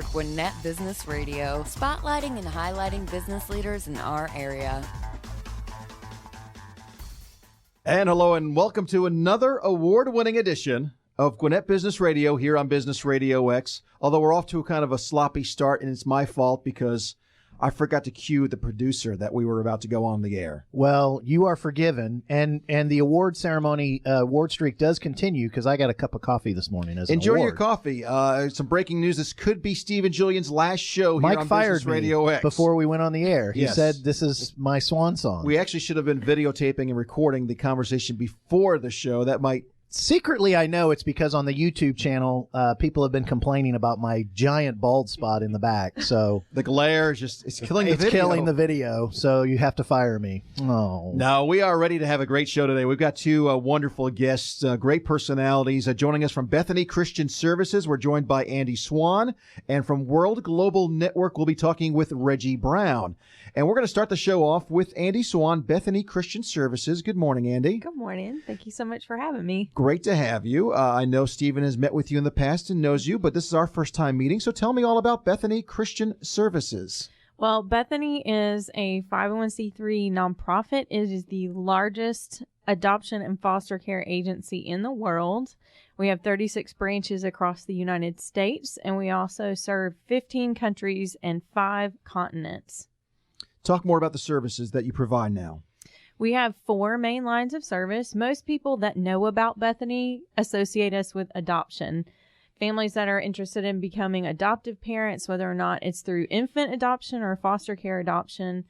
for Gwinnett Business Radio, spotlighting and highlighting business leaders in our area. And hello and welcome to another award-winning edition of Gwinnett Business Radio here on Business RadioX. Although we're off to a kind of a sloppy start, and it's my fault because I forgot to cue the producer that we were about to go on the air. Well, you are forgiven, and the award ceremony, award streak does continue because I got a cup of coffee this morning as an Enjoy award. your coffee. Some breaking news. This could be Steve and Julian's last show here on Business Radio X. Before we went on the air. He Yes. said, this is my swan song. We actually should have been videotaping and recording the conversation before the show. That might... Secretly, I know it's because on the YouTube channel, people have been complaining about my giant bald spot in the back. So the glare is just, it's killing the video. It's killing the video, so you have to fire me. Oh. No, we are ready to have a great show today. We've got two wonderful guests, great personalities. Joining us from Bethany Christian Services, we're joined by Andi Swan. And from World Global Network, we'll be talking with Reggie Brown. And we're going to start the show off with Andi Swan, Bethany Christian Services. Good morning, Andi. Good morning. Thank you so much for having me. Great to have you. I know Stephen has met with you in the past and knows you, but this is our first time meeting. So tell me all about Bethany Christian Services. Well, Bethany is a 501c3 nonprofit. It is the largest adoption and foster care agency in the world. We have 36 branches across the United States, and we also serve 15 countries and 5 continents. Talk more about the services that you provide now. We have 4 main lines of service. Most people that know about Bethany associate us with adoption. Families that are interested in becoming adoptive parents, whether or not it's through infant adoption or foster care adoption,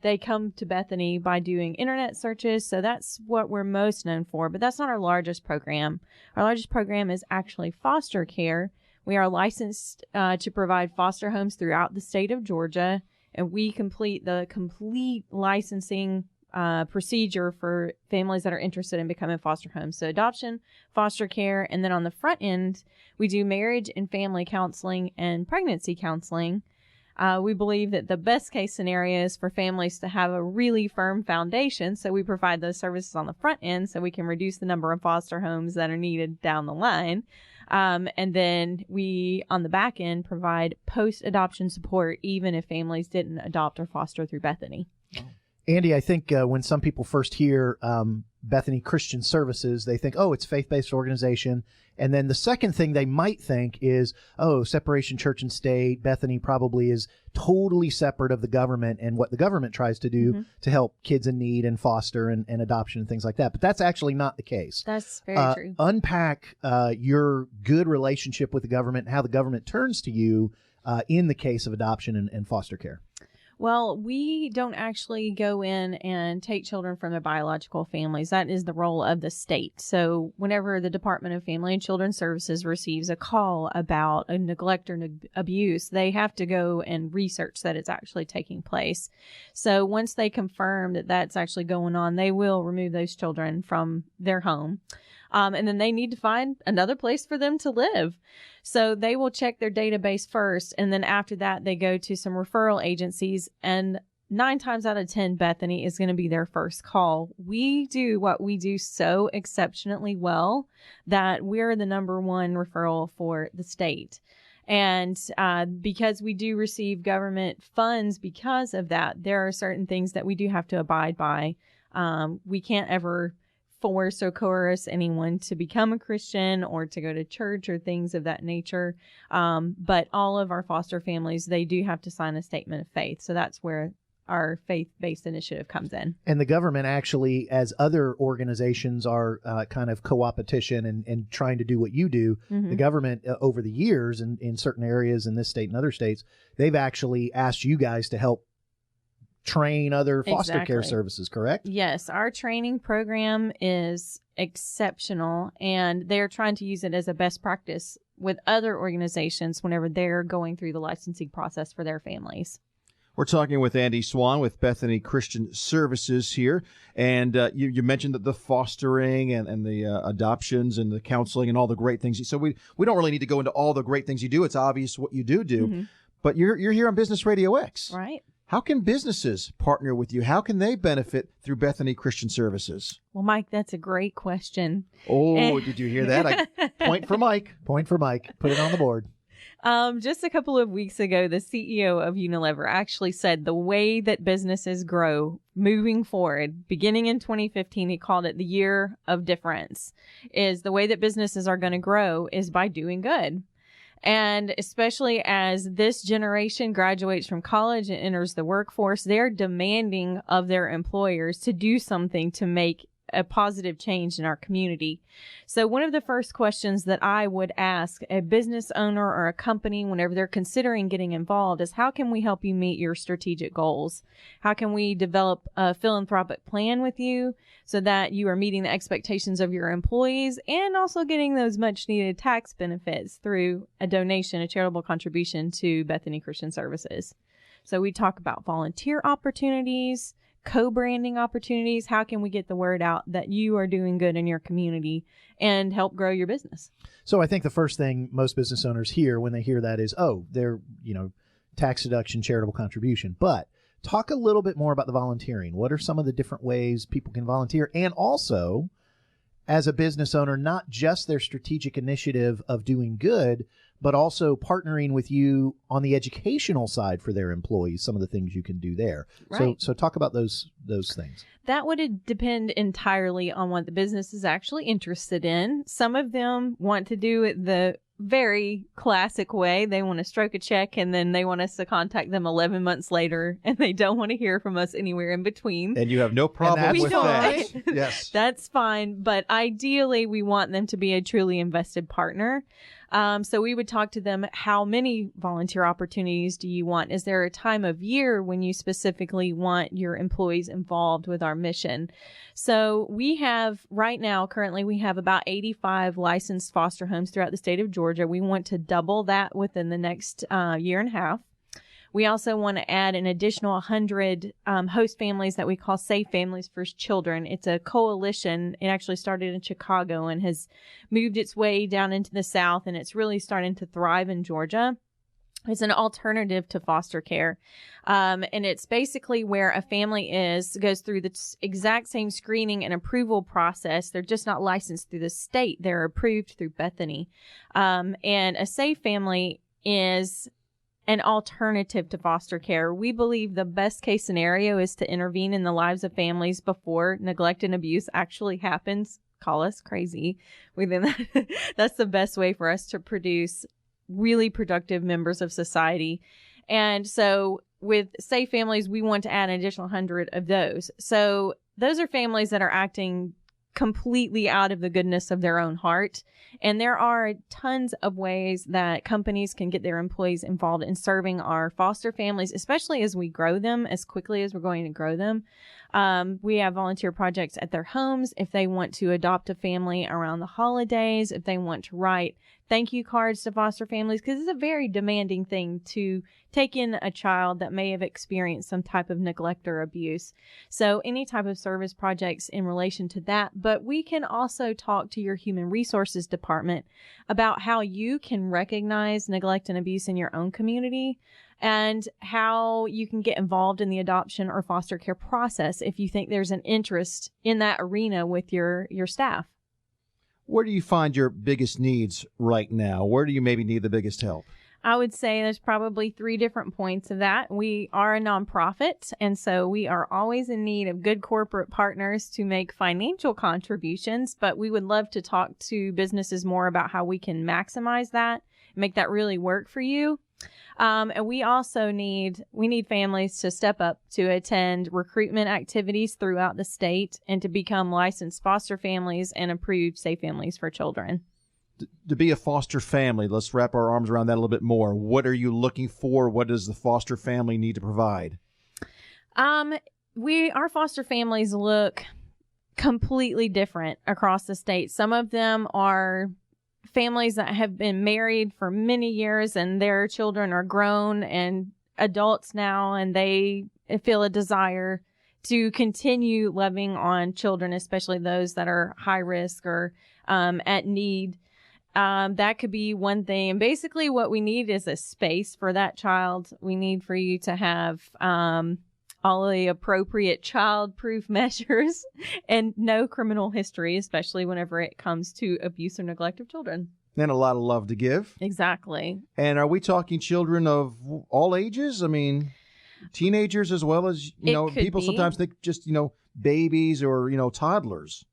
they come to Bethany by doing internet searches. So that's what we're most known for. But that's not our largest program. Our largest program is actually foster care. We are licensed to provide foster homes throughout the state of Georgia, and we complete the complete licensing procedure for families that are interested in becoming foster homes. So adoption, foster care, and then on the front end, we do marriage and family counseling and pregnancy counseling. We believe that the best case scenario is for families to have a really firm foundation. So we provide those services on the front end so we can reduce the number of foster homes that are needed down the line. And then we, on the back end, provide post-adoption support even if families didn't adopt or foster through Bethany. Andi, I think when some people first hear Bethany Christian Services, they think, oh, it's a faith-based organization. And then the second thing they might think is, oh, separation church and state. Bethany probably is totally separate of the government and what the government tries to do to help kids in need and foster and adoption and things like that. But that's actually not the case. That's very true. Unpack your good relationship with the government and how the government turns to you in the case of adoption and foster care. Well, we don't actually go in and take children from their biological families. That is the role of the state. So whenever the Department of Family and Children's Services receives a call about a neglect or abuse, they have to go and research that it's actually taking place. So once they confirm that that's actually going on, they will remove those children from their home. And then they need to find another place for them to live. So they will check their database first. And then after that, they go to some referral agencies. And 9 times out of 10, Bethany is going to be their first call. We do what we do so exceptionally well that we're the number one referral for the state. And because we do receive government funds because of that, there are certain things that we do have to abide by. We can't ever force or coerce anyone to become a Christian or to go to church or things of that nature. But all of our foster families, they do have to sign a statement of faith. So that's where our faith-based initiative comes in. And the government actually, as other organizations are kind of co-opetition and trying to do what you do, the government over the years in certain areas in this state and other states, they've actually asked you guys to help train other foster care services, correct? Yes, our training program is exceptional, and they're trying to use it as a best practice with other organizations whenever they're going through the licensing process for their families. We're talking with Andi Swan with Bethany Christian Services here. And you mentioned that the fostering and the adoptions and the counseling and all the great things. So we don't really need to go into all the great things you do. It's obvious what you do. But you're here on Business Radio X. Right. How can businesses partner with you? How can they benefit through Bethany Christian Services? Well, Mike, that's a great question. Oh, did you hear that? Point for Mike. Point for Mike. Put it on the board. Just a couple of weeks ago, the CEO of Unilever actually said the way that businesses grow moving forward, beginning in 2015, he called it the year of difference, is the way that businesses are going to grow is by doing good. And especially as this generation graduates from college and enters the workforce, they're demanding of their employers to do something to make a positive change in our community. So one of the first questions that I would ask a business owner or a company whenever they're considering getting involved is, how can we help you meet your strategic goals? How can we develop a philanthropic plan with you so that you are meeting the expectations of your employees and also getting those much needed tax benefits through a donation, a charitable contribution to Bethany Christian Services? So we talk about volunteer opportunities, co-branding opportunities. How can we get the word out that you are doing good in your community and help grow your business? So I think the first thing most business owners hear when they hear that is, oh, they're, tax deduction, charitable contribution. But talk a little bit more about the volunteering. What are some of the different ways people can volunteer? And also, as a business owner, not just their strategic initiative of doing good, but also partnering with you on the educational side for their employees, some of the things you can do there. Right. So talk about those things. That would depend entirely on what the business is actually interested in. Some of them want to do it the very classic way. They want to stroke a check and then they want us to contact them 11 months later and they don't want to hear from us anywhere in between. And you have no problem with that. Yes. That's fine. But ideally, we want them to be a truly invested partner. So we would talk to them, how many volunteer opportunities do you want? Is there a time of year when you specifically want your employees involved with our mission? So we have right now, currently, we have about 85 licensed foster homes throughout the state of Georgia. We want to double that within the next year and a half. We also want to add an additional 100 host families that we call Safe Families for Children. It's a coalition. It actually started in Chicago and has moved its way down into the South, and it's really starting to thrive in Georgia. It's an alternative to foster care. And it's basically where a family goes through the exact same screening and approval process. They're just not licensed through the state. They're approved through Bethany. And a safe family is an alternative to foster care. We believe the best case scenario is to intervene in the lives of families before neglect and abuse actually happens. Call us crazy. We think that's the best way for us to produce really productive members of society. And so with Safe Families, we want to add an additional 100 of those. So those are families that are acting completely out of the goodness of their own heart. And there are tons of ways that companies can get their employees involved in serving our foster families, especially as we grow them as quickly as we're going to grow them. We have volunteer projects at their homes if they want to adopt a family around the holidays, if they want to write thank you cards to foster families, because it's a very demanding thing to take in a child that may have experienced some type of neglect or abuse. So any type of service projects in relation to that. But we can also talk to your human resources department about how you can recognize neglect and abuse in your own community and how you can get involved in the adoption or foster care process if you think there's an interest in that arena with your staff. Where do you find your biggest needs right now? Where do you maybe need the biggest help? I would say there's probably 3 different points of that. We are a nonprofit, and so we are always in need of good corporate partners to make financial contributions, but we would love to talk to businesses more about how we can maximize that, make that really work for you. And we also need families to step up to attend recruitment activities throughout the state and to become licensed foster families and approved safe families for children. To be a foster family, let's wrap our arms around that a little bit more. What are you looking for? What does the foster family need to provide? Our foster families look completely different across the state. Some of them are families that have been married for many years and their children are grown and adults now, and they feel a desire to continue loving on children, especially those that are high risk or at need. That could be one thing. And basically what we need is a space for that child. We need for you to have all the appropriate child-proof measures and no criminal history, especially whenever it comes to abuse or neglect of children. And a lot of love to give. Exactly. And are we talking children of all ages? I mean, teenagers as well as, people sometimes think just, babies or, toddlers.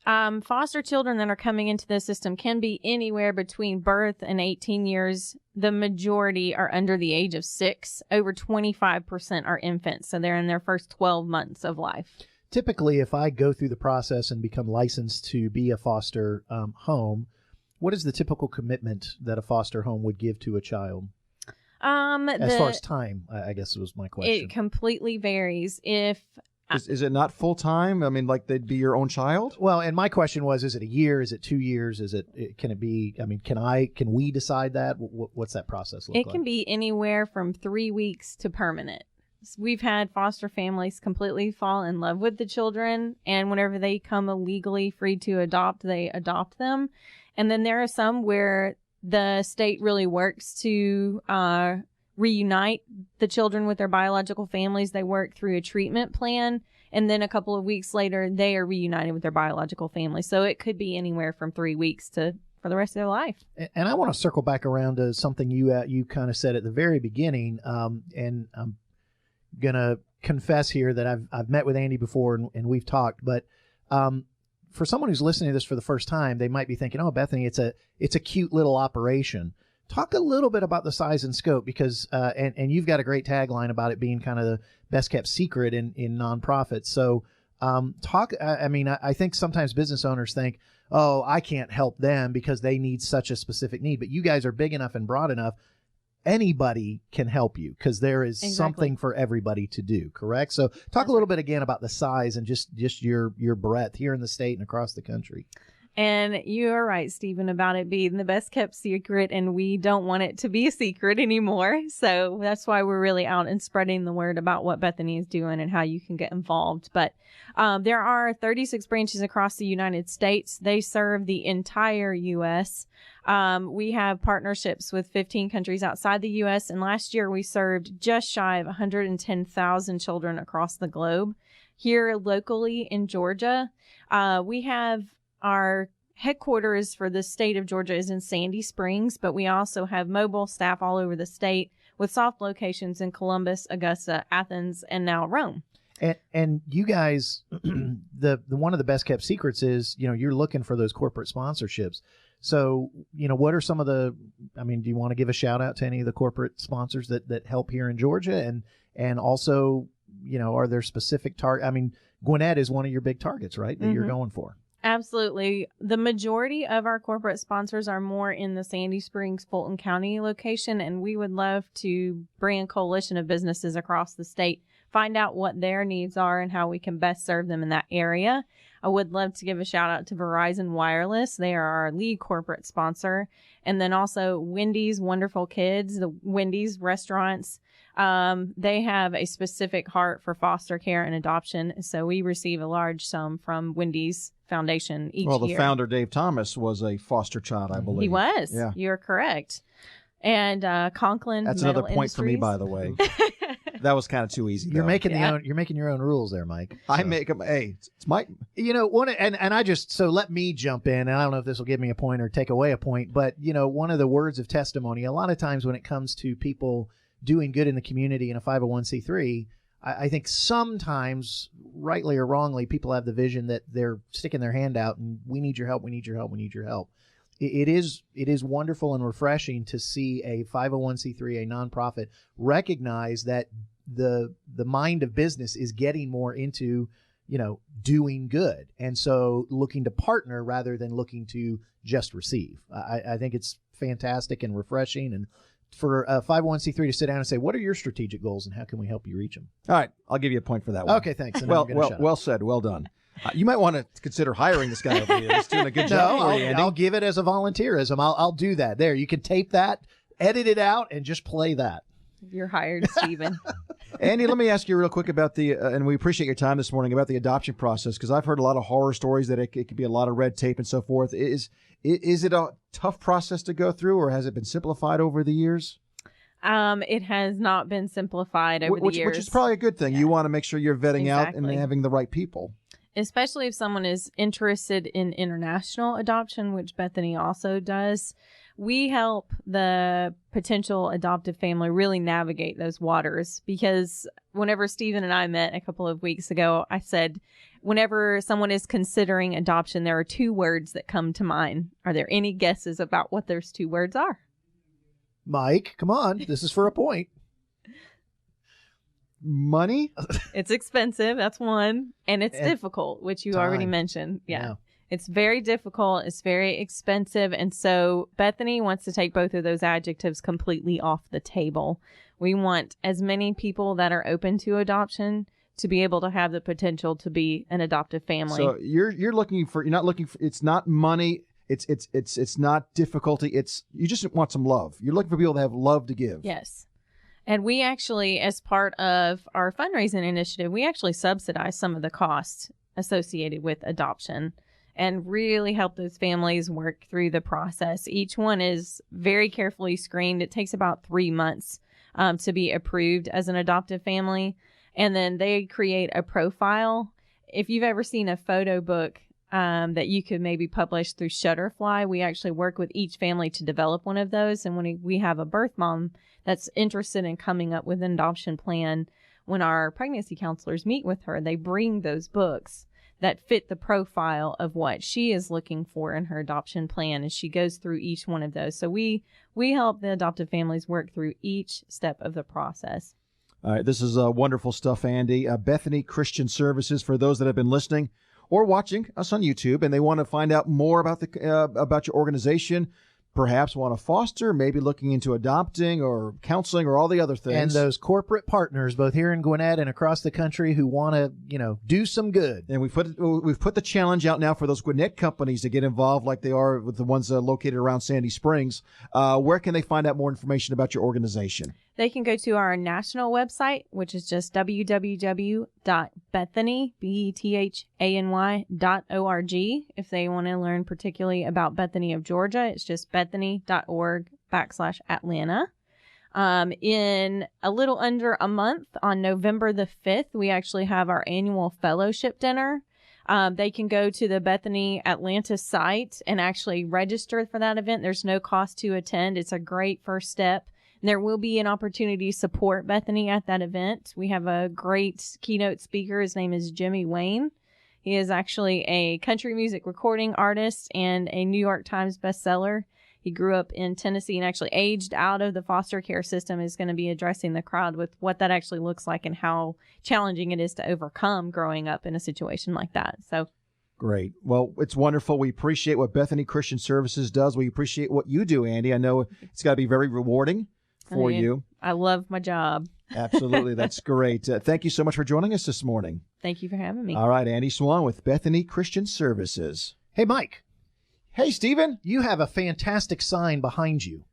Foster children that are coming into the system can be anywhere between birth and 18 years. The majority are under the age of 6. Over 25% are infants, so they're in their first 12 months of life. Typically, if I go through the process and become licensed to be a foster home, what is the typical commitment that a foster home would give to a child? As far as time, I guess was my question. It completely varies. Is it not full time? I mean, like they'd be your own child? Well, and my question was: is it a year? Is it 2 years? Can it be? I mean, can we decide that? What's that process look like? It can be anywhere from 3 weeks to permanent. We've had foster families completely fall in love with the children, and whenever they come illegally free to adopt, they adopt them. And then there are some where the state really works to reunite the children with their biological families. They work through a treatment plan, and then a couple of weeks later, they are reunited with their biological family. So it could be anywhere from 3 weeks to for the rest of their life. And I want to circle back around to something you kind of said at the very beginning, and I'm gonna confess here that I've met with Andi before and we've talked, but for someone who's listening to this for the first time, they might be thinking, "Oh, Bethany, it's a cute little operation." Talk a little bit about the size and scope, because and you've got a great tagline about it being kind of the best kept secret in nonprofits. So I think sometimes business owners think, "Oh, I can't help them because they need such a specific need," but you guys are big enough and broad enough. Anybody can help you because there is something for everybody to do, correct? So talk a little bit again about the size and just your breadth here in the state and across the country. And you are right, Stephen, about it being the best kept secret, and we don't want it to be a secret anymore. So that's why we're really out and spreading the word about what Bethany is doing and how you can get involved. But there are 36 branches across the United States. They serve the entire U.S. We have partnerships with 15 countries outside the U.S. And last year we served just shy of 110,000 children across the globe. Here locally in Georgia, we have our headquarters for the state of Georgia is in Sandy Springs, but we also have mobile staff all over the state with soft locations in Columbus, Augusta, Athens, and now Rome. And you guys, the one of the best kept secrets is, you're looking for those corporate sponsorships. So, what are some of do you want to give a shout out to any of the corporate sponsors that help here in Georgia? And also, are there specific Gwinnett is one of your big targets, right? That you're going for. Absolutely. The majority of our corporate sponsors are more in the Sandy Springs, Fulton County location, and we would love to bring a coalition of businesses across the state, find out what their needs are and how we can best serve them in that area. I would love to give a shout out to Verizon Wireless. They are our lead corporate sponsor. And then also Wendy's Wonderful Kids, the Wendy's restaurants. They have a specific heart for foster care and adoption. So we receive a large sum from Wendy's Foundation each year. Well, the founder, Dave Thomas, was a foster child, I believe. He was. Yeah. You're correct. And Conklin That's Metal another point for me, by the way. That was kind of too easy. You're making your own rules there, Mike. So. I make them. Hey, it's Mike. So let me jump in, and I don't know if this will give me a point or take away a point, but one of the words of testimony, a lot of times when it comes to people doing good in the community in a 501c3, I think sometimes, rightly or wrongly, people have the vision that they're sticking their hand out and we need your help, we need your help, we need your help. It is wonderful and refreshing to see a 501c3, a nonprofit, recognize that the mind of business is getting more into, doing good. And so looking to partner rather than looking to just receive. I think it's fantastic and refreshing. And for a 501c3 to sit down and say, what are your strategic goals and how can we help you reach them? All right. I'll give you a point for that one. Okay, thanks. Well said. Well done. You might want to consider hiring this guy over here. He's doing a good job for you, Andy. I'll give it as a volunteerism. I'll do that. There, you can tape that, edit it out, and just play that. You're hired, Stephen. Andy, let me ask you real quick about and we appreciate your time this morning, about the adoption process, because I've heard a lot of horror stories that it could be a lot of red tape and so forth. Is it a tough process to go through, or has it been simplified over the years? It has not been simplified over the years. Which is probably a good thing. Yeah. You want to make sure you're vetting out and Exactly. having the right people. especially if someone is interested in international adoption, which Bethany also does. We help the potential adoptive family really navigate those waters, because whenever Stephen and I met a couple of weeks ago, I said, whenever someone is considering adoption, there are 2 words that come to mind. Are there any guesses about what those 2 words are? Mike, come on. This is for a point. Money? It's expensive. That's one. And it's difficult, which you already mentioned. Yeah. It's very difficult. It's very expensive. And so Bethany wants to take both of those adjectives completely off the table. We want as many people that are open to adoption to be able to have the potential to be an adoptive family. So you're not looking for, it's not money. It's not difficulty. You just want some love. You're looking for people that have love to give. Yes. And we actually, as part of our fundraising initiative, we actually subsidize some of the costs associated with adoption and really help those families work through the process. Each one is very carefully screened. It takes about 3 months to be approved as an adoptive family. And then they create a profile. If you've ever seen a photo book that you could maybe publish through Shutterfly, we actually work with each family to develop one of those. And when we have a birth mom that's interested in coming up with an adoption plan, when our pregnancy counselors meet with her, they bring those books that fit the profile of what she is looking for in her adoption plan as she goes through each one of those. So we help the adoptive families work through each step of the process. All right, this is wonderful stuff, Andi. Bethany Christian Services, for those that have been listening or watching us on YouTube and they want to find out more about about your organization, perhaps want to foster, maybe looking into adopting or counseling or all the other things. And those corporate partners, both here in Gwinnett and across the country, who want to, do some good. And we've put the challenge out now for those Gwinnett companies to get involved, like they are with the ones located around Sandy Springs. Where can they find out more information about your organization? They can go to our national website, which is just www.bethany.org. If they want to learn particularly about Bethany of Georgia, it's just bethany.org/Atlanta. In a little under a month, on November the 5th, we actually have our annual fellowship dinner. They can go to the Bethany Atlanta site and actually register for that event. There's no cost to attend. It's a great first step. There will be an opportunity to support Bethany at that event. We have a great keynote speaker. His name is Jimmy Wayne. He is actually a country music recording artist and a New York Times bestseller. He grew up in Tennessee and actually aged out of the foster care system. Is going to be addressing the crowd with what that actually looks like and how challenging it is to overcome growing up in a situation like that. So great. Well, it's wonderful. We appreciate what Bethany Christian Services does. We appreciate what you do, Andi. I know it's got to be very rewarding for you. I love my job. Absolutely. That's great. Thank you so much for joining us this morning. Thank you for having me. All right. Andi Swan with Bethany Christian Services. Hey, Mike. Hey, Stephen. You have a fantastic sign behind you.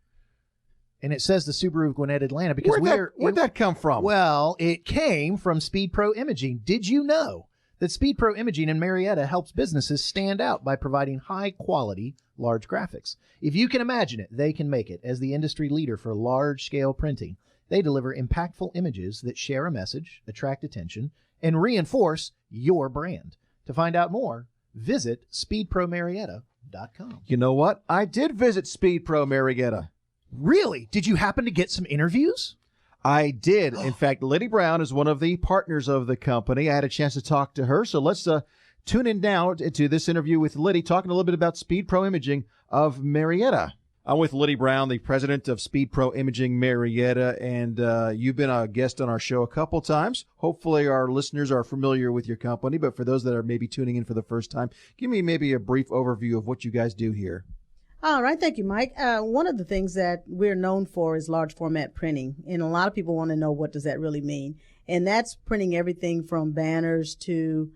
And it says the Subaru of Gwinnett, Atlanta. Because Where'd that come from? Well, it came from Speed Pro Imaging. Did you know that Speed Pro Imaging in Marietta helps businesses stand out by providing high-quality, large graphics? If you can imagine it, they can make it. As the industry leader for large-scale printing, they deliver impactful images that share a message, attract attention, and reinforce your brand. To find out more, visit speedpromarietta.com. You know what? I did visit Speed Pro Marietta. Really? Did you happen to get some interviews? I did. In fact, Liddy Brown is one of the partners of the company. I had a chance to talk to her. So let's tune in now to this interview with Liddy, talking a little bit about Speed Pro Imaging of Marietta. I'm with Liddy Brown, the president of Speed Pro Imaging Marietta, and you've been a guest on our show a couple times. Hopefully our listeners are familiar with your company, but for those that are maybe tuning in for the first time, give me maybe a brief overview of what you guys do here. All right. Thank you, Mike. One of the things that we're known for is large format printing. And a lot of people want to know, what does that really mean? And that's printing everything from banners to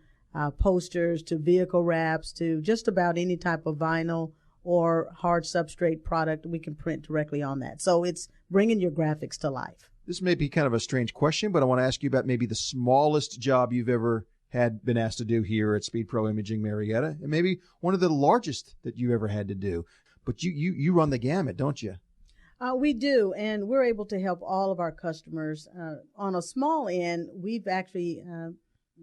posters to vehicle wraps to just about any type of vinyl or hard substrate product. We can print directly on that. So it's bringing your graphics to life. This may be kind of a strange question, but I want to ask you about maybe the smallest job you've ever had been asked to do here at Speed Pro Imaging Marietta, and maybe one of the largest that you ever had to do. But you run the gamut, don't you? We do, and we're able to help all of our customers. On a small end, we've actually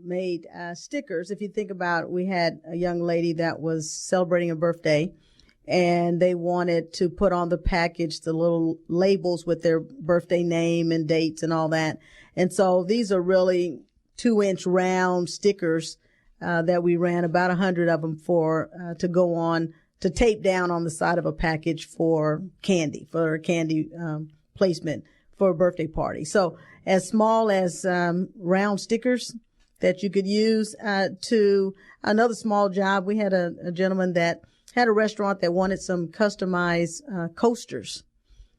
made stickers. If you think about it, we had a young lady that was celebrating a birthday, and they wanted to put on the package the little labels with their birthday name and dates and all that. And so these are really 2-inch round stickers that we ran about 100 of them for to go on to tape down on the side of a package for candy placement for a birthday party. So as small as round stickers that you could use to another small job. We had a gentleman that had a restaurant that wanted some customized coasters.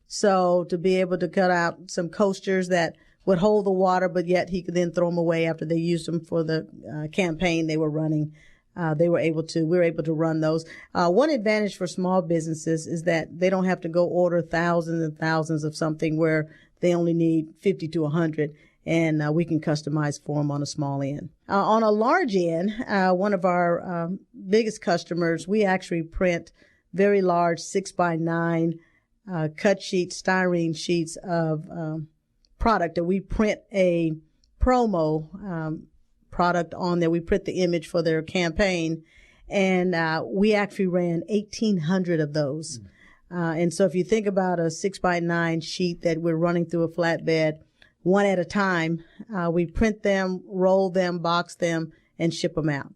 So to be able to cut out some coasters that would hold the water, but yet he could then throw them away after they used them for the campaign they were running. We were able to run those. One advantage for small businesses is that they don't have to go order thousands and thousands of something where they only need 50 to 100, and we can customize for them on a small end. On a large end, one of our biggest customers, we actually print very large 6x9 cut sheets, styrene sheets of product, and we print a promo product on there. We print the image for their campaign, and we actually ran 1,800 of those. And so if you think about a 6x9 sheet that we're running through a flatbed, one at a time, we print them, roll them, box them, and ship them out.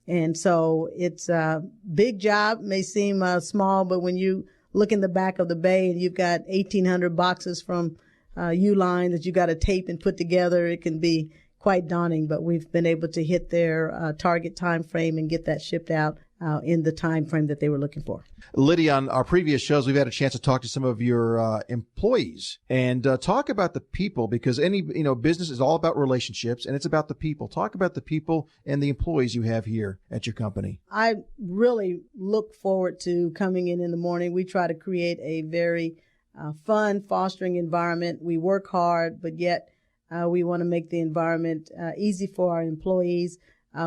And so it's a big job, may seem small, but when you look in the back of the bay and you've got 1,800 boxes from Uline that you got to tape and put together, it can be quite daunting, but we've been able to hit their target time frame and get that shipped out in the time frame that they were looking for. Lydia, on our previous shows, we've had a chance to talk to some of your employees and talk about the people, because any business is all about relationships, and it's about the people. Talk about the people and the employees you have here at your company. I really look forward to coming in the morning. We try to create a very fun, fostering environment. We work hard, but yet we want to make the environment easy for our employees.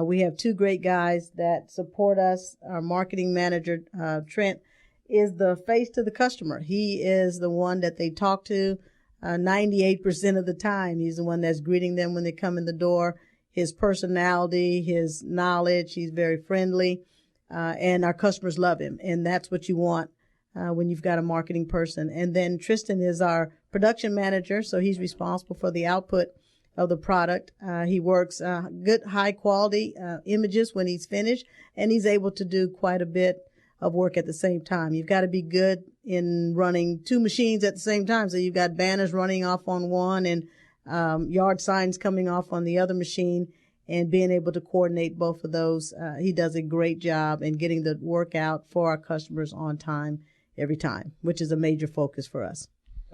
We have two great guys that support us. Our marketing manager, Trent, is the face to the customer. He is the one that they talk to 98% of the time. He's the one that's greeting them when they come in the door. His personality, his knowledge, he's very friendly, and our customers love him. And that's what you want when you've got a marketing person. And then Tristan is our production manager, so he's responsible for the output of the product. He works good, high quality images when he's finished, and he's able to do quite a bit of work at the same time. You've got to be good in running two machines at the same time. So you've got banners running off on one and yard signs coming off on the other machine, and being able to coordinate both of those. He does a great job in getting the work out for our customers on time every time, which is a major focus for us.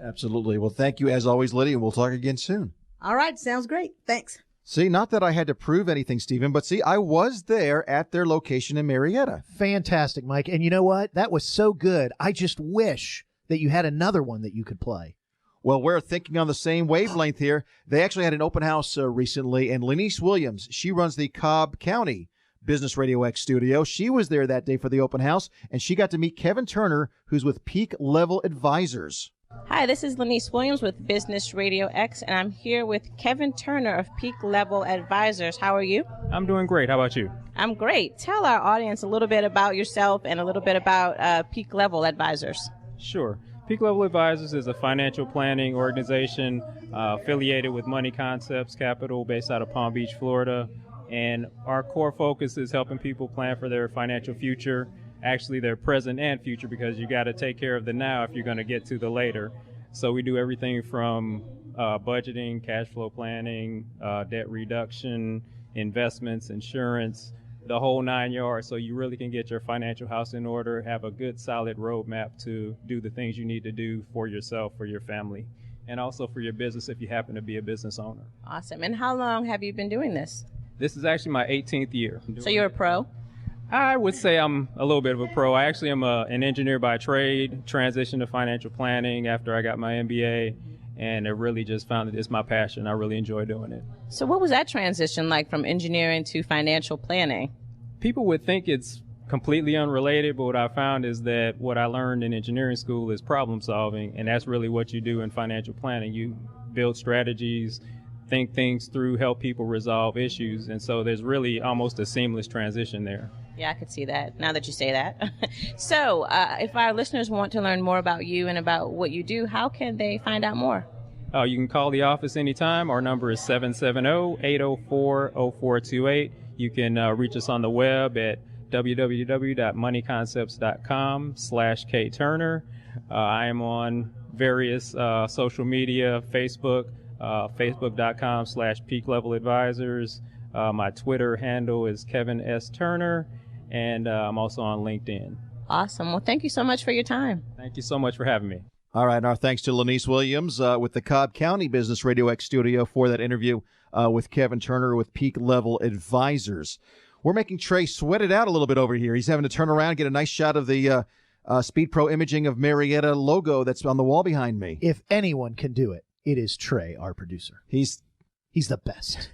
Absolutely. Well, thank you as always, Lydia, and we'll talk again soon. All right. Sounds great. Thanks. See, not that I had to prove anything, Stephen, but see, I was there at their location in Marietta. Fantastic, Mike. And you know what? That was so good. I just wish that you had another one that you could play. Well, we're thinking on the same wavelength here. They actually had an open house recently, and Lenice Williams, she runs the Cobb County Business RadioX studio. She was there that day for the open house, and she got to meet Kevin Turner, who's with Peak Level Advisors. Hi, this is Lenice Williams with Business RadioX, and I'm here with Kevin Turner of Peak Level Advisors. How are you? I'm doing great. How about you? I'm great. Tell our audience a little bit about yourself and a little bit about Peak Level Advisors. Sure. Peak Level Advisors is a financial planning organization affiliated with Money Concepts Capital based out of Palm Beach, Florida. And our core focus is helping people plan for their financial future, actually their present and future, because you got to take care of the now if you're going to get to the later. So we do everything from budgeting, cash flow planning, debt reduction, investments, insurance, the whole 9 yards, so you really can get your financial house in order, have a good solid roadmap to do the things you need to do for yourself, for your family, and also for your business if you happen to be a business owner. Awesome. And how long have you been doing this? This is actually my 18th year. So you're a pro? I would say I'm a little bit of a pro. I actually am an engineer by trade, transitioned to financial planning after I got my MBA, and I really just found that it's my passion. I really enjoy doing it. So what was that transition like from engineering to financial planning? People would think it's completely unrelated, but what I found is that what I learned in engineering school is problem solving, and that's really what you do in financial planning. You build strategies think things through, help people resolve issues. And so there's really almost a seamless transition there. Yeah, I could see that now that you say that. So if our listeners want to learn more about you and about what you do, how can they find out more? You can call the office anytime. Our number is 770-804-0428. You can reach us on the web at www.moneyconcepts.com/KTurner. I am on various social media, Facebook, facebook.com/Peak Level Advisors. My Twitter handle is Kevin S. Turner, and I'm also on LinkedIn. Awesome. Well, thank you so much for your time. Thank you so much for having me. All right, and our thanks to Lanice Williams with the Cobb County Business RadioX studio for that interview with Kevin Turner with Peak Level Advisors. We're making Trey sweat it out a little bit over here. He's having to turn around, get a nice shot of the Speed Pro imaging of Marietta logo that's on the wall behind me. If anyone can do it, it is Trey, our producer. He's the best.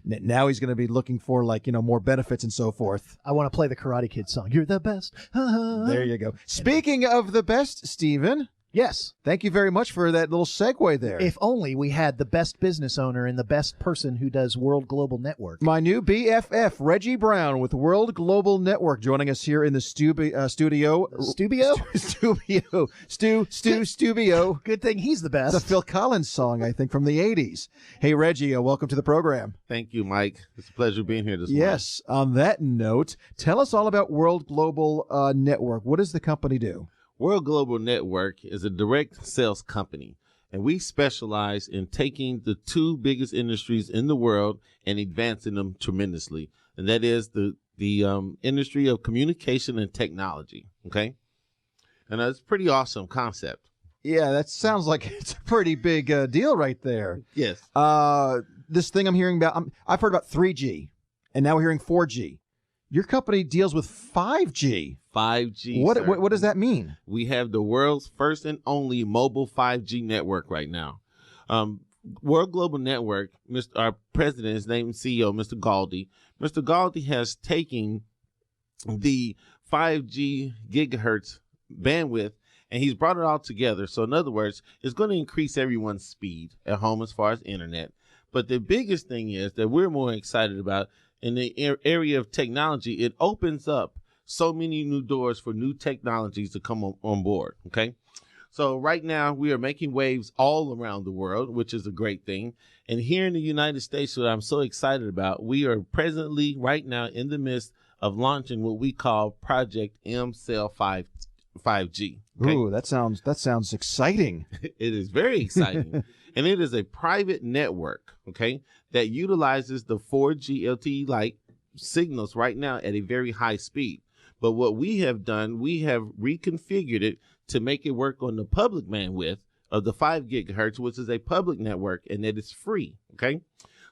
Now he's going to be looking for, more benefits and so forth. I want to play the Karate Kid song. You're the best. There you go. Speaking of the best, Stephen. Yes. Thank you very much for that little segue there. If only we had the best business owner and the best person who does World Global Network. My new BFF, Reggie Brown with World Global Network, joining us here in the studio. Studio? Studio. Good thing he's the best. It's a Phil Collins song, I think, from the 80s. Hey, Reggie, welcome to the program. Thank you, Mike. It's a pleasure being here this morning. Yes. On that note, tell us all about World Global Network. What does the company do? World Global Network is a direct sales company, and we specialize in taking the two biggest industries in the world and advancing them tremendously, and that is the industry of communication and technology, okay? And that's a pretty awesome concept. Yeah, that sounds like it's a pretty big deal right there. Yes. This thing I'm hearing about, I've heard about 3G, and now we're hearing 4G. Your company deals with 5G. 5G. What does that mean? We have the world's first and only mobile 5G network right now. World Global Network, our president, his name is CEO, Mr. Galdi. Mr. Galdi has taken the 5G gigahertz bandwidth and he's brought it all together. So in other words, it's going to increase everyone's speed at home as far as internet. But the biggest thing is that we're more excited about in the area of technology. It opens up so many new doors for new technologies to come on board. Okay. So right now we are making waves all around the world, which is a great thing. And here in the United States, what I'm so excited about, we are presently right now in the midst of launching what we call Project M-Cell 5G. Okay? Ooh, that sounds exciting. It is very exciting. And it is a private network, okay, that utilizes the 4G LTE-like signals right now at a very high speed. But what we have done, we have reconfigured it to make it work on the public bandwidth of the 5 gigahertz, which is a public network, and that is free, okay?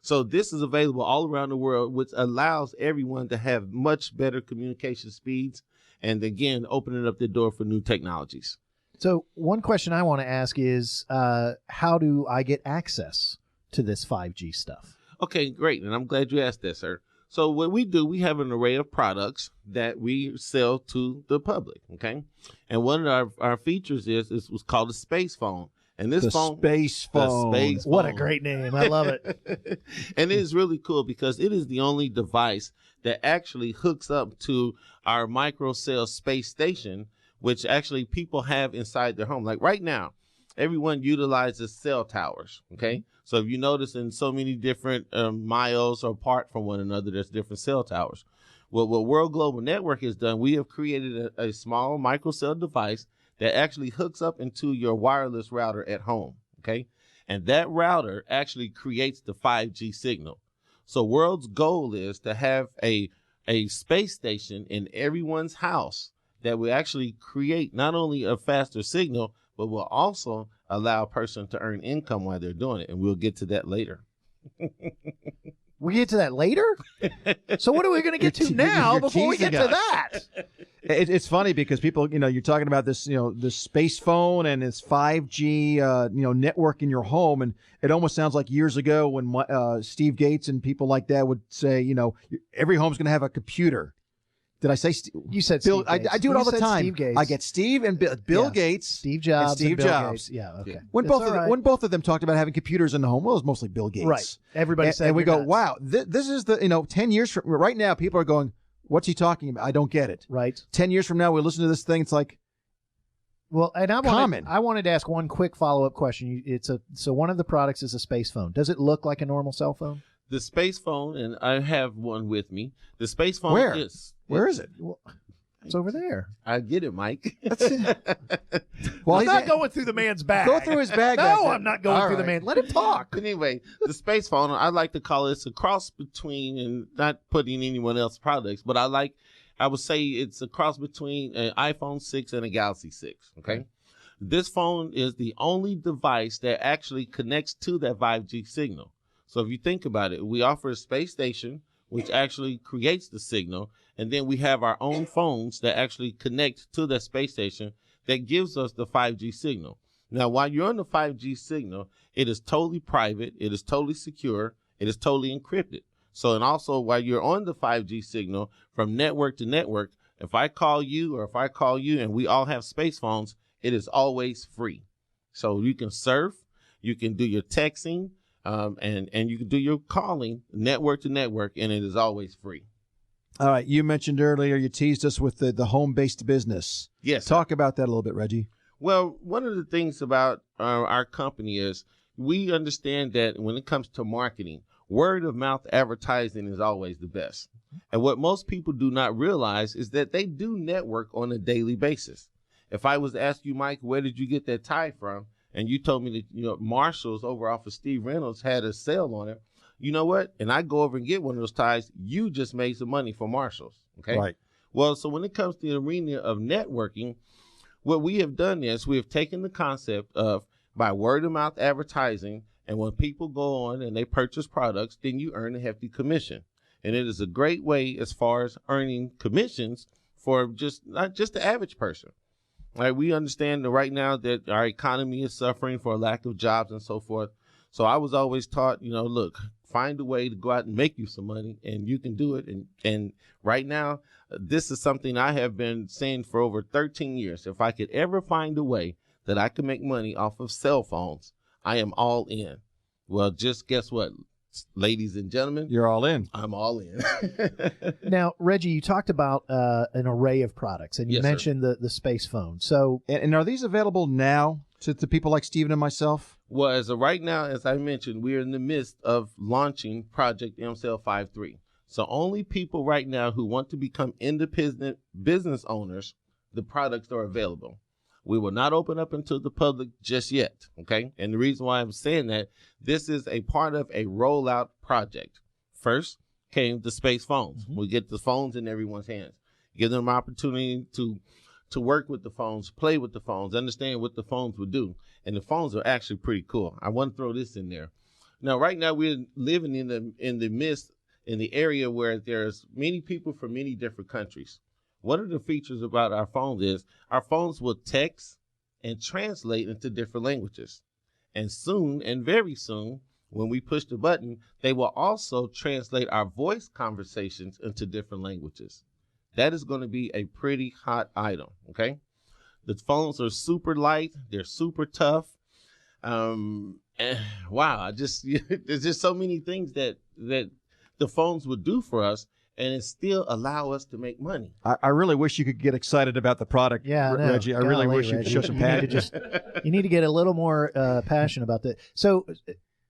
So this is available all around the world, which allows everyone to have much better communication speeds and, again, opening up the door for new technologies. So one question I want to ask is, how do I get access to this 5G stuff? Okay, great, and I'm glad you asked that, sir. So what we do, we have an array of products that we sell to the public, okay? And one of our features is what's called a space phone. And this space phone. What a great name. I love it. And it is really cool because it is the only device that actually hooks up to our microcell space station, which actually people have inside their home. Like right now, everyone utilizes cell towers, okay? So if you notice in so many different miles apart from one another, there's different cell towers. Well, what World Global Network has done, we have created a small microcell device that actually hooks up into your wireless router at home, okay? And that router actually creates the 5G signal. So World's goal is to have a space station in everyone's house that will actually create not only a faster signal, but will also allow a person to earn income while they're doing it. And we'll get to that later. We get to that later? So what are we going to get to now before we get to that? It's funny because people, you're talking about this, this space phone and this 5G, network in your home. And it almost sounds like years ago when Steve Gates and people like that would say, every home's going to have a computer. Did I say You said Bill? Steve Gates. I do it You all the said time. Steve Gates. I get Steve and Bill Yeah. Gates, Steve Jobs, and Steve Bill Jobs. Gates. Yeah, okay. When It's both all of them, right. when both of them talked about having computers in the home, well, it was mostly Bill Gates. Right. Everybody and, said, and we "You're go, nuts." wow, this is the 10 years from right now. People are going, what's he talking about? I don't get it. Right. 10 years from now, we listen to this thing. It's like, Well, and Common. I wanted to ask one quick follow-up question. So one of the products is a space phone. Does it look like a normal cell phone? The space phone, and I have one with me. The space phone Where? is. Where is it? Well, it's over there. I get it, Mike. Well, I'm he's not going through the man's bag. Go through his bag. back No, there. I'm not going All through the right. man. Let him talk. Anyway, the space phone, I like to call it, it's a cross between, and not putting anyone else's products, but I would say it's a cross between an iPhone 6 and a Galaxy 6. Okay. This phone is the only device that actually connects to that 5G signal. So if you think about it, we offer a space station, which actually creates the signal. And then we have our own phones that actually connect to that space station that gives us the 5G signal. Now, while you're on the 5G signal, it is totally private. It is totally secure. It is totally encrypted. So, and also while you're on the 5G signal from network to network, if I call you or if I call you and we all have space phones, it is always free. So you can surf, you can do your texting, and you can do your calling network to network, and it is always free. All right. You mentioned earlier, you teased us with the home-based business. Yes. Talk about that a little bit, Reggie. Well, one of the things about our company is we understand that when it comes to marketing, word of mouth advertising is always the best. And what most people do not realize is that they do network on a daily basis. If I was to ask you, Mike, where did you get that tie from? And you told me that, Marshall's over off of Steve Reynolds had a sale on it. You know what? And I go over and get one of those ties. You just made some money for Marshall's. Okay. Right. Well, so when it comes to the arena of networking, what we have done is we have taken the concept of by word of mouth advertising. And when people go on and they purchase products, then you earn a hefty commission. And it is a great way as far as earning commissions for not just the average person. Right, we understand that right now that our economy is suffering for a lack of jobs and so forth. So I was always taught, look, find a way to go out and make you some money, and you can do it. And right now, this is something I have been saying for over 13 years. If I could ever find a way that I could make money off of cell phones, I am all in. Well, just guess what, ladies and gentlemen? You're all in. I'm all in. Now, Reggie, you talked about an array of products, and you Yes, sir. mentioned the space phone. So, And are these available now to people like Steven and myself? Well, as of right now, as I mentioned, we're in the midst of launching Project MCell 5.3. So only people right now who want to become independent business owners, the products are available. We will not open up into the public just yet, okay? And the reason why I'm saying that, this is a part of a rollout project. First came the space phones. We get the phones in everyone's hands. Give them an opportunity to work with the phones, play with the phones, understand what the phones would do. And the phones are actually pretty cool. I want to throw this in there. Now, right now, we're living in the area where there's many people from many different countries. One of the features about our phones is our phones will text and translate into different languages. And soon, and very soon, when we push the button, they will also translate our voice conversations into different languages. That is going to be a pretty hot item, okay? The phones are super light. They're super tough. Wow, there's just so many things that the phones would do for us, and it still allow us to make money. I really wish you could get excited about the product, yeah, I know. Reggie. I really Golly, wish you could Reggie. show some You need passion. you need to get a little more passion about that.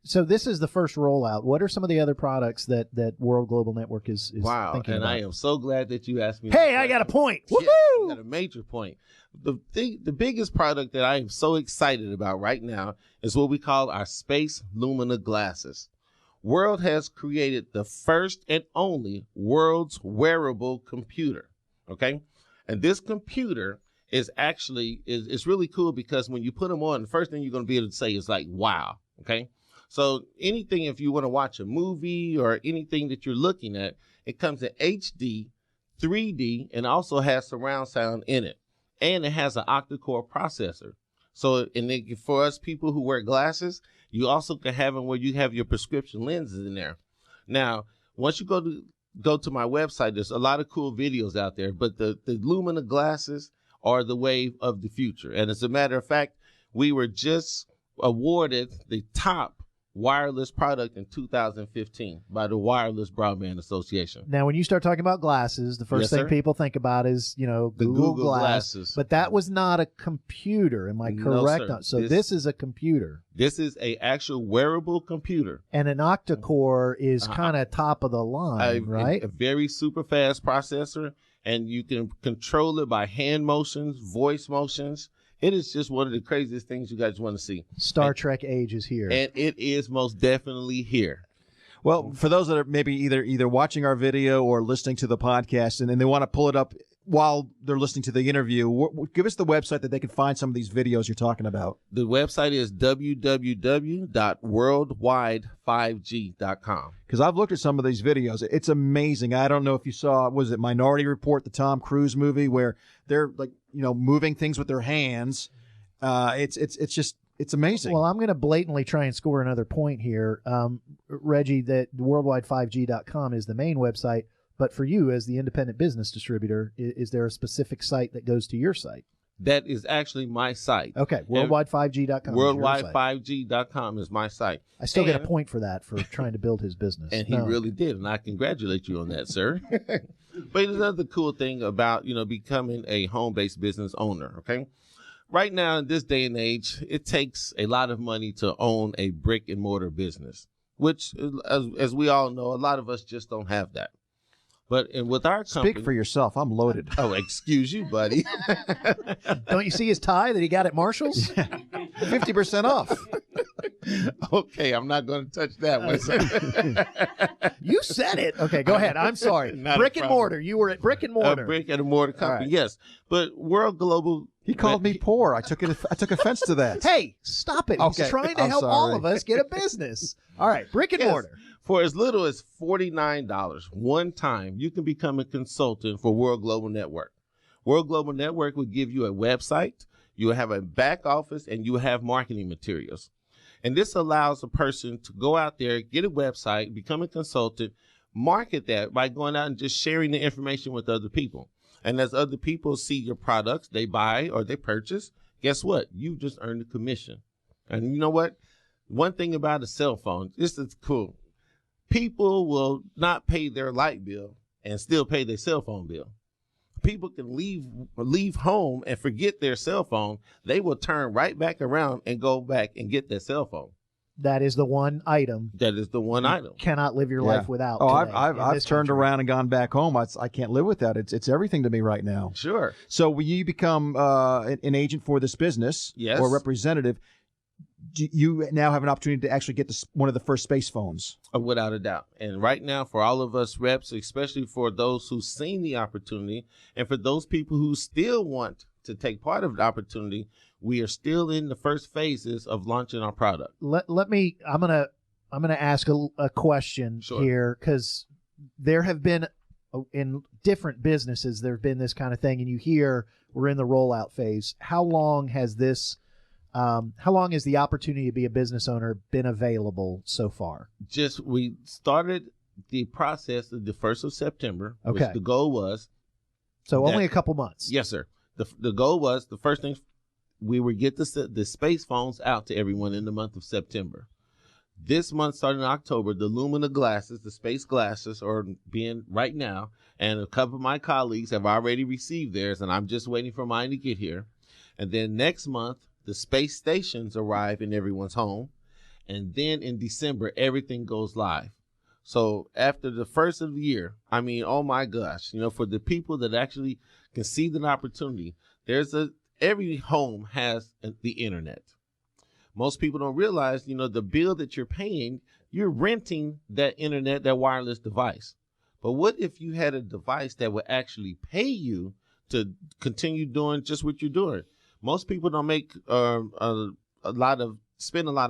So this is the first rollout. What are some of the other products that World Global Network is Wow, thinking and about? I am so glad that you asked me. Hey, that I got a question. point. Yeah, Woohoo! you got a major point. The biggest product that I am so excited about right now is what we call our Space Lumina glasses. World has created the first and only world's wearable computer. Okay, and this computer is actually is really cool because when you put them on, the first thing you're going to be able to say is like, wow. Okay. So anything, if you want to watch a movie or anything that you're looking at, it comes in HD, 3D, and also has surround sound in it. And it has an octa-core processor. So for us people who wear glasses, you also can have them where you have your prescription lenses in there. Now, once you go to go to my website. There's a lot of cool videos out there, but the Lumina glasses are the wave of the future. And as a matter of fact, we were just awarded the top wireless product in 2015 by the Wireless Broadband Association. Now, when you start talking about glasses, the first Yes, thing sir. people think about is, The Google Google Glass. glasses. But that was not a computer. Am I No, correct? sir. So this is a computer. This is a actual wearable computer. And an octa-core is kind of top of the line, right? A very super fast processor, and you can control it by hand motions, voice motions. It is just one of the craziest things you guys want to see. Star Trek age is here. And it is most definitely here. Well, for those that are maybe either watching our video or listening to the podcast, and they want to pull it up while they're listening to the interview, give us the website that they can find some of these videos you're talking about. The website is www.worldwide5g.com. Because I've looked at some of these videos. It's amazing. I don't know if you saw, was it Minority Report, the Tom Cruise movie, where they're moving things with their hands. It's amazing. Well, I'm going to blatantly try and score another point here. Reggie, that worldwide5g.com is the main website. But for you, as the independent business distributor, is there a specific site that goes to your site? That is actually my site. Okay, worldwide5g.com. Worldwide5g.com is my site. I still get a point for that, for trying to build his business. And he really did, and I congratulate you on that, sir. But another cool thing about, becoming a home-based business owner, okay? Right now, in this day and age, it takes a lot of money to own a brick-and-mortar business, which, as we all know, a lot of us just don't have that. But with our company... Speak for yourself. I'm loaded. Oh, excuse you, buddy. Don't you see his tie that he got at Marshall's? 50% off. Okay, I'm not going to touch that one, sir. You said it. Okay, go ahead. I'm sorry. Brick and mortar. You were at brick and mortar. A brick and mortar company, Right. Yes. But World Global... He called me poor. I took offense to that. Hey, stop it. Okay, He's trying to I'm help all sorry. of us get a business. All right, brick and Yes. mortar. For as little as $49 one time, you can become a consultant for World Global Network. World Global Network will give you a website, you will have a back office, and you will have marketing materials. And this allows a person to go out there, get a website, become a consultant, market that by going out and just sharing the information with other people. And as other people see your products, they buy or they purchase, guess what? You just earned a commission. And you know what? One thing about a cell phone, this is cool. People will not pay their light bill and still pay their cell phone bill. People can leave home and forget their cell phone. They will turn right back around and go back and get their cell phone. That is the one item. That is the one item. Cannot live your life without. Oh, today I've in this turned country. around and gone back home. I can't live with that. It's everything to me right now. Sure. So when you become an agent for this business, Yes. or representative, you now have an opportunity to actually get one of the first space phones. Without a doubt. And right now, for all of us reps, especially for those who've seen the opportunity, and for those people who still want to take part of the opportunity, we are still in the first phases of launching our product. Let me. I'm gonna ask a question Sure. here, because there have been in different businesses there have been this kind of thing, and you hear we're in the rollout phase. How long has this? How long has the opportunity to be a business owner been available so far? We started the process of the 1st of September, Okay. which the goal was. So only That- a couple months. Yes, sir. The goal was, the first thing, we would get the space phones out to everyone in the month of September. This month, starting in October, the Lumina glasses, the space glasses, are being right now, and a couple of my colleagues have already received theirs, and I'm just waiting for mine to get here. And then next month, the space stations arrive in everyone's home, and then in December, everything goes live. So after the first of the year, I mean, oh my gosh, for the people that actually can see the opportunity, every home has the internet. Most people don't realize, the bill that you're paying, you're renting that internet, that wireless device. But what if you had a device that would actually pay you to continue doing just what you're doing? Most people don't make spend a lot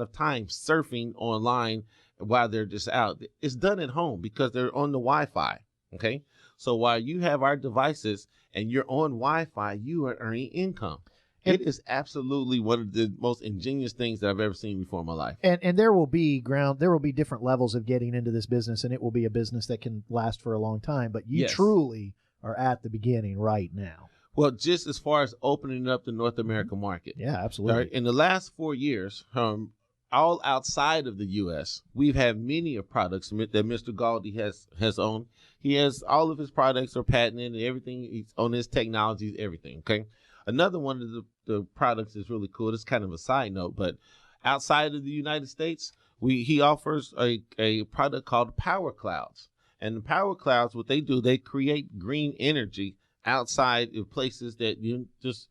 of time surfing online while they're just out. It's done at home because they're on the Wi-Fi. Okay. So while you have our devices and you're on Wi-Fi, you are earning income. It is absolutely one of the most ingenious things that I've ever seen before in my life. And there will be different levels of getting into this business, and it will be a business that can last for a long time. But you truly are at the beginning right now. Well, just as far as opening up the North American market. Yeah, absolutely. Right? In the last 4 years, all outside of the U.S., we've had many of products that Mr. Galdi has owned. He has all of his products are patented and everything. He's on his technologies, everything. Okay. Another one of the products is really cool. It's kind of a side note, but outside of the United States, he offers a product called Power Clouds. And the Power Clouds, what they do, they create green energy outside of places that you just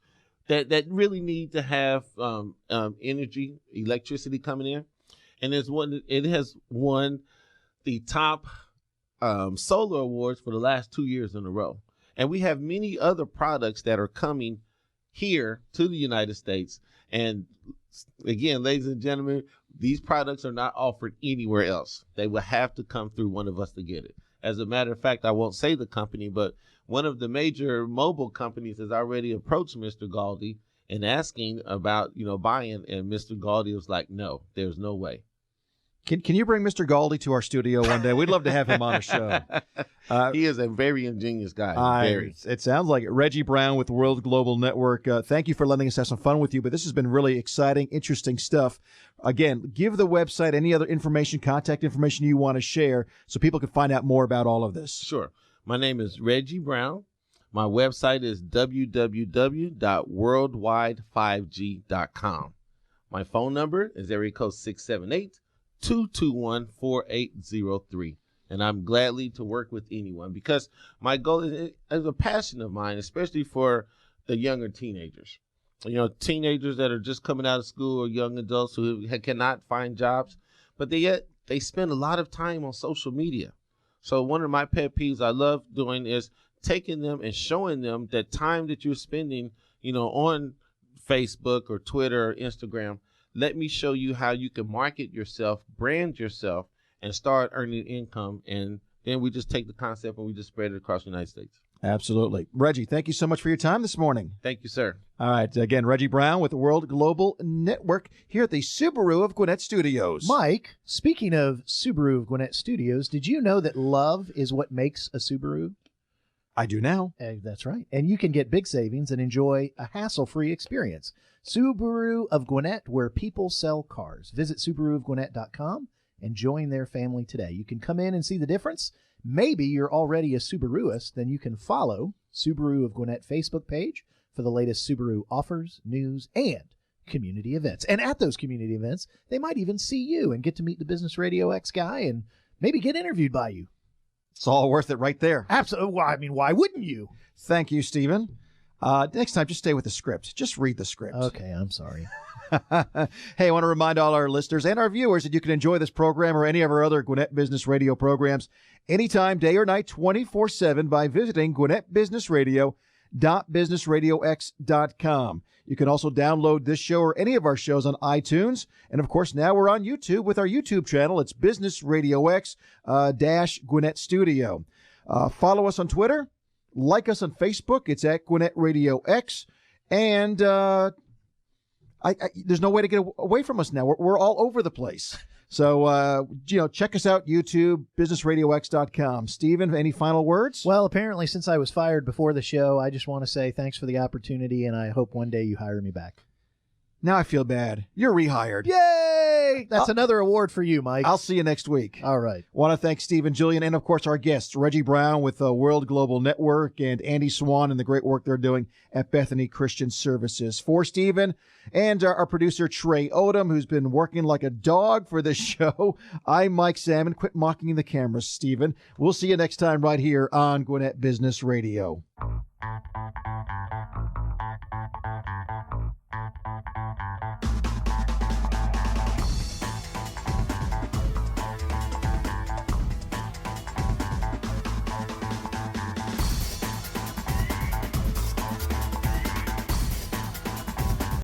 that really need to have energy, electricity coming in. And it has won the top solar awards for the last 2 years in a row. And we have many other products that are coming here to the United States. And again, ladies and gentlemen, these products are not offered anywhere else. They will have to come through one of us to get it. As a matter of fact, I won't say the company, but one of the major mobile companies has already approached Mr. Galdi and asking about, buying. And Mr. Galdi was like, no, there's no way. Can you bring Mr. Galdi to our studio one day? We'd love to have him on the show. He is a very ingenious guy. It sounds like it. Reggie Brown with World Global Network. Thank you for letting us have some fun with you. But this has been really exciting, interesting stuff. Again, give the website any other information, contact information you want to share so people can find out more about all of this. Sure. My name is Reggie Brown. My website is www.worldwide5g.com. My phone number is area code 678-221-4803. And I'm gladly to work with anyone because my goal is a passion of mine, especially for the younger teenagers. Teenagers that are just coming out of school or young adults who cannot find jobs, but they spend a lot of time on social media. So one of my pet peeves I love doing is taking them and showing them that time that you're spending, on Facebook or Twitter or Instagram. Let me show you how you can market yourself, brand yourself, and start earning income. And then we just take the concept and we just spread it across the United States. Absolutely. Reggie, thank you so much for your time this morning. Thank you, sir. All right. Again, Reggie Brown with the World Global Network here at the Subaru of Gwinnett Studios. Mike, speaking of Subaru of Gwinnett Studios, did you know that love is what makes a Subaru? I do now. That's right. And you can get big savings and enjoy a hassle-free experience. Subaru of Gwinnett, where people sell cars. Visit SubaruofGwinnett.com and join their family today. You can come in and see the difference. Maybe you're already a Subaruist, then you can follow Subaru of Gwinnett Facebook page for the latest Subaru offers, news, and community events. And at those community events, they might even see you and get to meet the Business Radio X guy and maybe get interviewed by you. It's all worth it right there. Absolutely. Well, I mean, why wouldn't you? Thank you, Stephen. Next time, just stay with the script. Just read the script. Okay, I'm sorry. Hey, I want to remind all our listeners and our viewers that you can enjoy this program or any of our other Gwinnett Business Radio programs anytime, day or night, 24/7 by visiting GwinnettBusinessRadio.businessradiox.com. You can also download this show or any of our shows on iTunes. And, of course, now we're on YouTube with our YouTube channel. It's Business Radio X Gwinnett Studio. Follow us on Twitter. Like us on Facebook. It's at Gwinnett Radio X. And there's no way to get away from us now. We're all over the place. So, check us out, YouTube, businessradiox.com. Stephen, any final words? Well, apparently, since I was fired before the show, I just want to say thanks for the opportunity, and I hope one day you hire me back. Now I feel bad. You're rehired. Yay! That's another award for you, Mike. I'll see you next week. All right. Want to thank Stephen, Jillian, and, of course, our guests, Reggie Brown with World Global Network and Andi Swan and the great work they're doing at Bethany Christian Services. For Stephen and our producer, Trey Odom, who's been working like a dog for this show, I'm Mike Salmon. Quit mocking the cameras, Stephen. We'll see you next time right here on Gwinnett Business Radio.